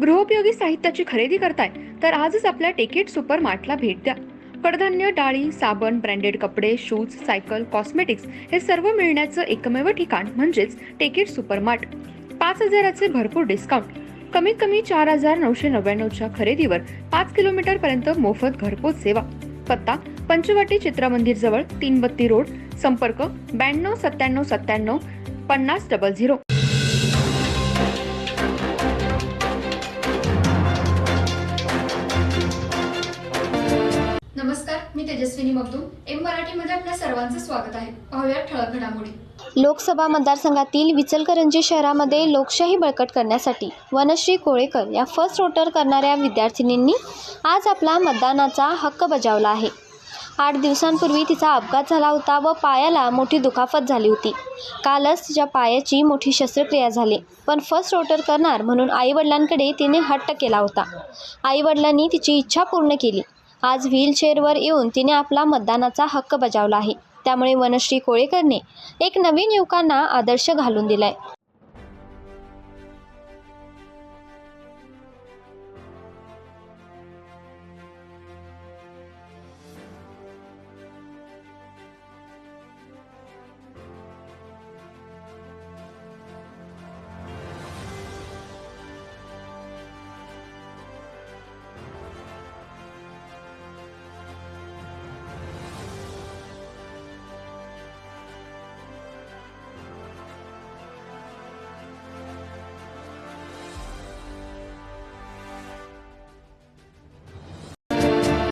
गृहोपयोगी साहित्याची खरेदी करताय तर आजच आपल्या टेकेट सुपर मार्टला भेट द्या. कडधान्य, डाळी, साबण, ब्रँडेड कपडे, शूज, सायकल, कॉस्मेटिक्स हे सर्व मिळण्याचं एकमेव ठिकाण म्हणजेच टेकेट सुपर मार्ट. 5,000चे भरपूर डिस्काउंट. कमीत कमी 4,999च्या खरेदीवर 5 किलोमीटर पर्यंत मोफत घरपोच सेवा. पत्ता: पंचवटी चित्रमंदिर जवळ, 332 रोड. संपर्क: 92 97 97 5000. नमस्कार, मी तेजस्विनी मगदूम. एम मराठीमध्ये आपल्या सर्वांचं स्वागत आहे. पाहूया ठळक घडामोडी. लोकसभा मतदारसंघातील इचलकरंजी शहरामध्ये लोकशाही बळकट करण्यासाठी वनश्री कोळेकर या फर्स्ट वोटर करणाऱ्या विद्यार्थिनींनी आज आपला मतदानाचा हक्क बजावला आहे. 8 दिवसांपूर्वी तिचा अपघात झाला होता व पायाला मोठी दुखापत झाली होती. कालच तिच्या पायाची मोठी शस्त्रक्रिया झाली, पण फर्स्ट वोटर करणार म्हणून आईवडिलांकडे तिने हट्ट केला होता. आईवडिलांनी तिची इच्छा पूर्ण केली. आज व्हीलचेअरवर येऊन तिने आपला मतदानाचा हक्क बजावला आहे. त्यामुळे वनश्री कोळेकरने एक नवीन युवकांना आदर्श घालून दिलाय.